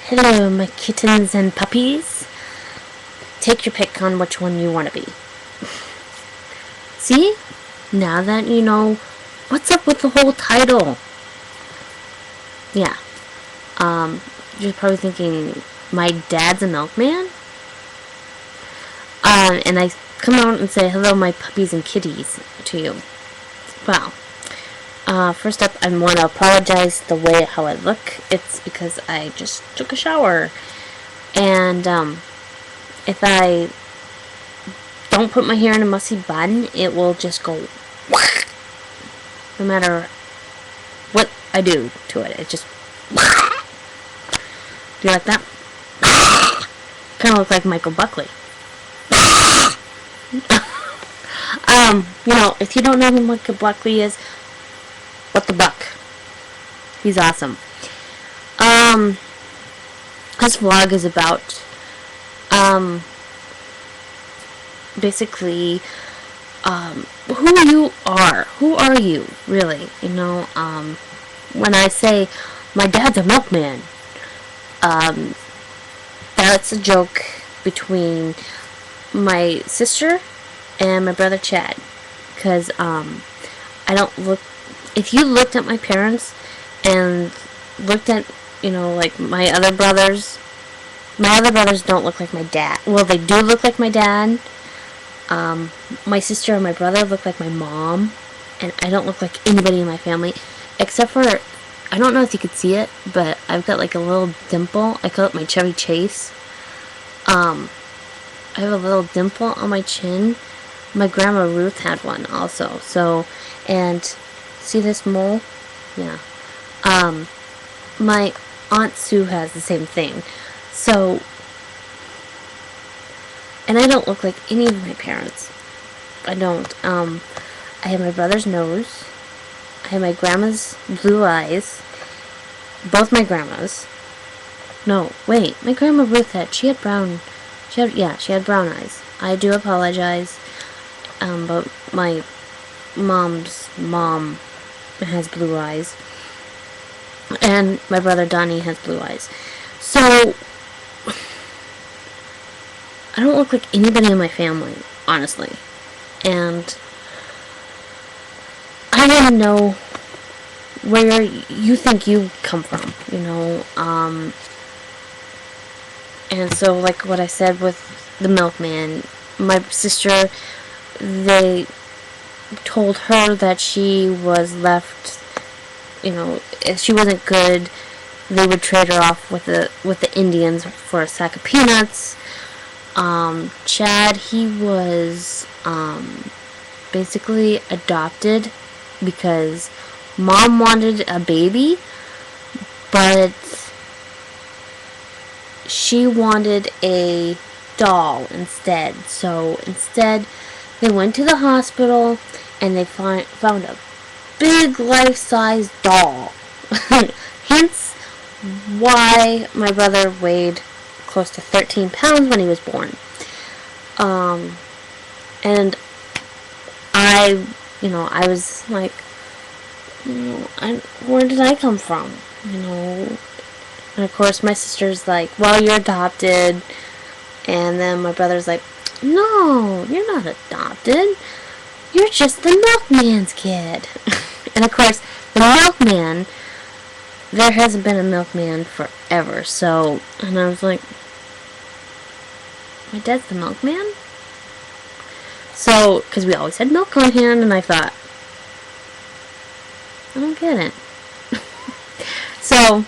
Hello, my kittens and puppies. Take your pick on which one you want to be. See? Now that you know what's up with the whole title. Yeah. You're probably thinking, my dad's a milkman? And I come out and say, hello, my puppies and kitties to you. Well, first up, I want to apologize how I look. It's because I just took a shower. And, if I don't put my hair in a mussy bun, it will just go no matter what I do to it. It just do you like that? Kind of look like Michael Buckley. If you don't know who Michael Buckley is, what the buck? He's awesome. This vlog is about basically who you are. Who are you, really? When I say my dad's a milkman, that's a joke between my sister and my brother Chad. Because I don't look. If you looked at my parents and looked at, like my other brothers don't look like my dad. Well, they do look like my dad. My sister and my brother look like my mom, and I don't look like anybody in my family, except for, I don't know if you could see it, but I've got like a little dimple. I call it my Chevy Chase. I have a little dimple on my chin. My grandma Ruth had one also. So, and see this mole? Yeah. My Aunt Sue has the same thing. So, and I don't look like any of my parents. I don't. I have my brother's nose. I have my grandma's blue eyes. Both my grandmas. No, wait. My grandma Ruth she had brown eyes. I do apologize. But my mom's mom has blue eyes. And my brother Donnie has blue eyes. So, I don't look like anybody in my family, honestly. And I want to know where you think you come from, And so, like what I said with the milkman, my sister, they told her that she was left, if she wasn't good, they would trade her off with the Indians for a sack of peanuts. Chad, he was basically adopted because mom wanted a baby, but she wanted a doll instead. So instead, they went to the hospital and they found a big life-size doll. Hence why my brother weighed close to 13 pounds when he was born. And I was like, where did I come from? And of course my sister's like, well, you're adopted. And then my brother's like, no, you're not adopted. You're just the milkman's kid. And of course, the milkman, there hasn't been a milkman forever. So, and I was like, my dad's the milkman? So, because we always had milk on hand, and I thought, I don't get it. So,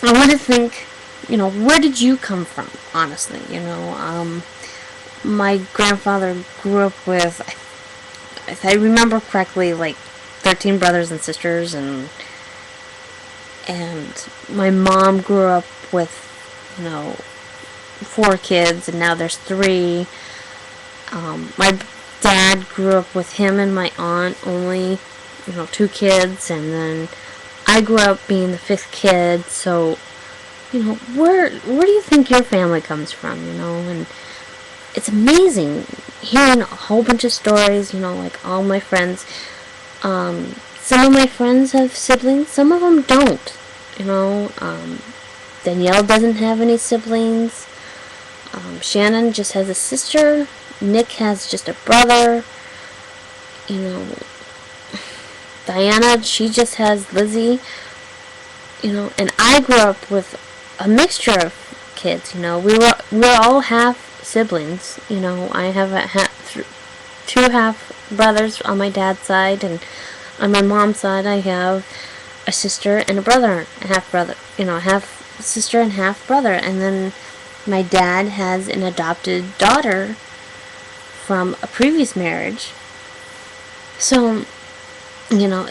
I want to think, where did you come from, honestly? My grandfather grew up with, if I remember correctly, like 13 brothers and sisters, and my mom grew up with, 4 kids, and now there's 3. My dad grew up with him and my aunt, only, 2 kids, and then I grew up being the 5th kid. So, where do you think your family comes from, and it's amazing hearing a whole bunch of stories, like all my friends. Some of my friends have siblings, some of them don't. You know, Danielle doesn't have any siblings. Shannon just has a sister. Nick has just a brother. You know, Diana, she just has Lizzie. You know, and I grew up with a mixture of kids. You know, we're all half siblings. You know, I have two half brothers on my dad's side, and on my mom's side, I have a sister and a brother, a half brother. You know, half sister and half brother, and then my dad has an adopted daughter from a previous marriage. So, you know,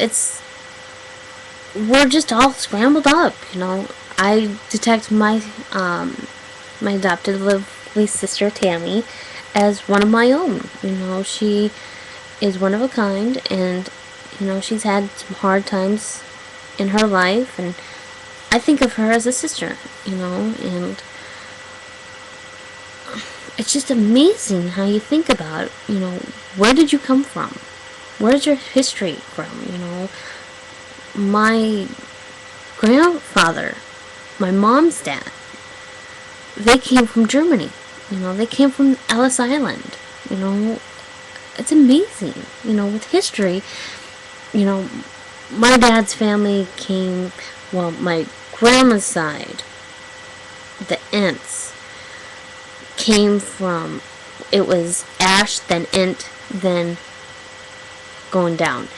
we're just all scrambled up. You know, I detect my adopted lovely sister Tammy as one of my own. You know, she is one of a kind, and you know, she's had some hard times in her life, and I think of her as a sister. You know, and it's just amazing how you think about, you know, where did you come from? Where's your history from? You know, my grandfather, my mom's dad, they came from Germany. You know, they came from Ellis Island. You know, it's amazing. You know, with history, you know, my dad's family came, well, my grandma's side, the Ents, came from, it was Ash, then Ent, then going down.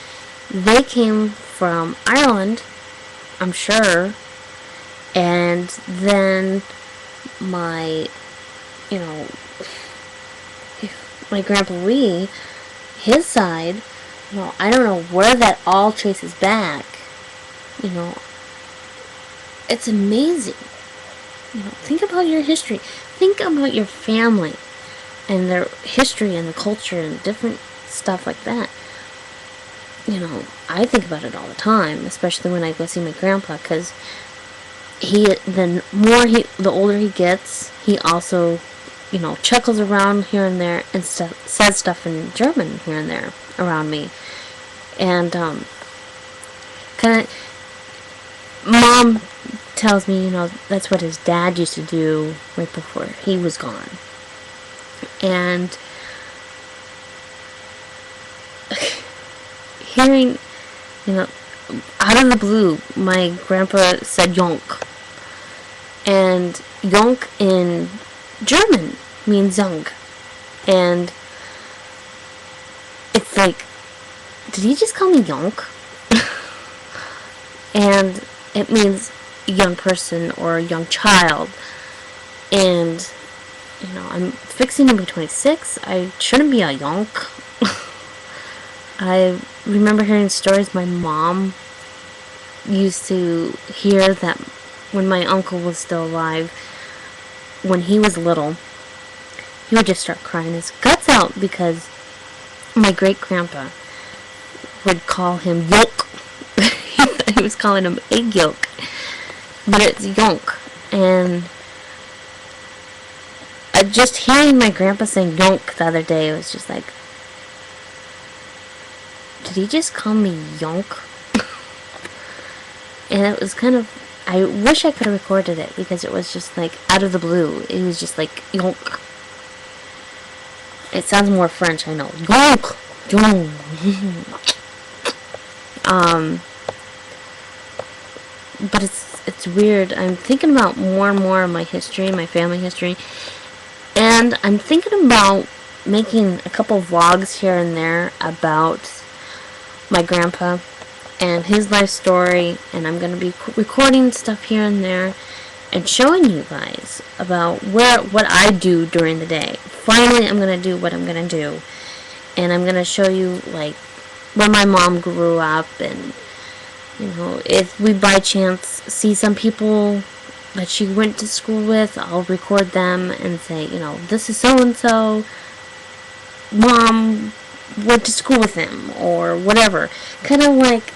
They came from Ireland, I'm sure, and then my, you know, my Grandpa Lee, his side, you know, I don't know where that all traces back. You know, it's amazing. You know, think about your history. Think about your family and their history and the culture and different stuff like that. You know, I think about it all the time, especially when I go see my grandpa, because the older he gets, he also, you know, chuckles around here and there and says stuff in German here and there around me. And, kind of, Mom tells me, you know, that's what his dad used to do right before he was gone. And hearing, you know, out of the blue, my grandpa said Yonk. And Yonk in German means young. And it's like, did he just call me Yonk? And it means young person or young child. And, you know, I'm fixing to be 26. I shouldn't be a Yonk. I remember hearing stories my mom used to hear that when my uncle was still alive, when he was little, he would just start crying his guts out because my great-grandpa would call him yolk. He was calling him egg yolk, but it's yolk. And just hearing my grandpa saying yolk the other day, it was just like, did he just call me yonk? And it was kind of, I wish I could have recorded it because it was just like out of the blue. It was just like yonk. It sounds more French, I know. Yonk! Yonk! But it's weird. I'm thinking about more and more of my history, my family history. And I'm thinking about making a couple vlogs here and there about my grandpa and his life story, and I'm going to be recording stuff here and there and showing you guys about what I do during the day. Finally, I'm going to do what I'm going to do, and I'm going to show you, like, where my mom grew up, and, you know, if we by chance see some people that she went to school with, I'll record them and say, you know, this is so-and-so, Mom went to school with him, or whatever. Kind of like,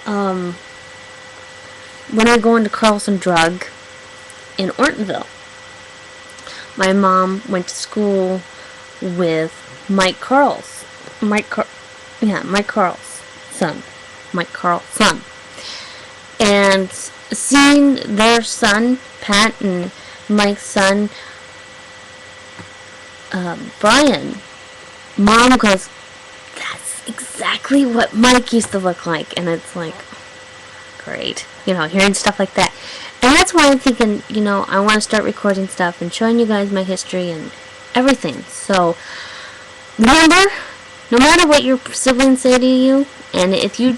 when I go into Carlson Drug in Ortonville. My mom went to school with Mike Carl's son. And seeing their son, Pat, and Mike's son, Brian, Mom goes, that's exactly what Mike used to look like. And it's like, great. Hearing stuff like that. And that's why I'm thinking, I want to start recording stuff and showing you guys my history and everything. So, remember, no matter what your siblings say to you, and if you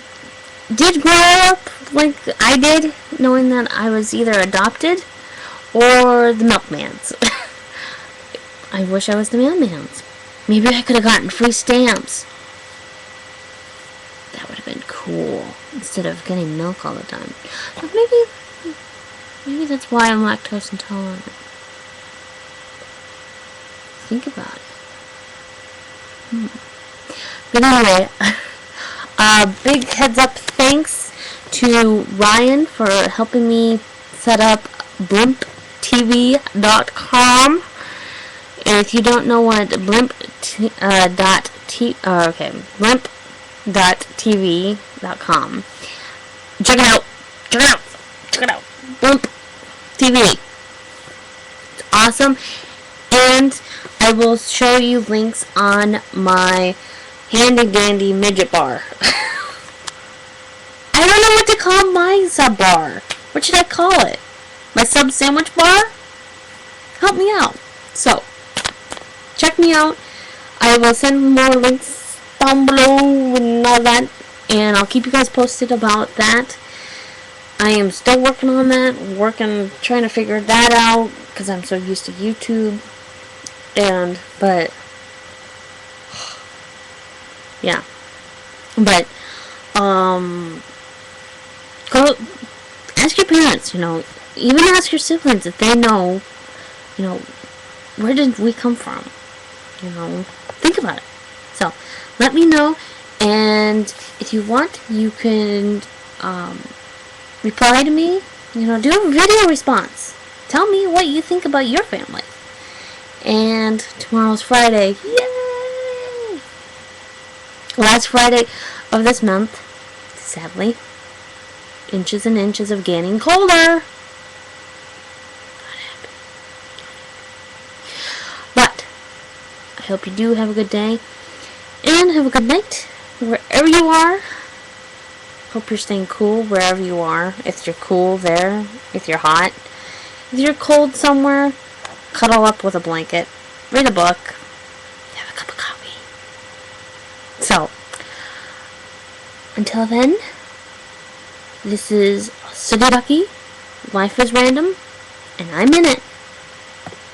did grow up like I did, knowing that I was either adopted or the milkman's. I wish I was the mailman's. Maybe I could have gotten free stamps. That would have been cool, instead of getting milk all the time. But maybe that's why I'm lactose intolerant. Think about it. But anyway, big heads up thanks to Ryan for helping me set up blimptv.com. And if you don't know what blimp.tv.com. Check it out. Blimp TV. It's awesome. And I will show you links on my handy dandy midget bar. I don't know what to call my sub bar. What should I call it? My sub sandwich bar? Help me out. So, check me out. I will send more links down below and all that. And I'll keep you guys posted about that. I am still working on that. Trying to figure that out. Because I'm so used to YouTube. But, yeah. But, go ask your parents, even ask your siblings if they know, where did we come from? Think about it. So, let me know, and if you want, you can, reply to me, do a video response. Tell me what you think about your family. And tomorrow's Friday. Yay! Last Friday of this month, sadly. Inches and inches of getting colder. Not happy. But I hope you do have a good day and have a good night wherever you are. Hope you're staying cool wherever you are. If you're cool there, if you're hot, if you're cold somewhere, cuddle up with a blanket, read a book, have a cup of coffee. So, until then, this is Silly Ducky, Life is Random, and I'm in it.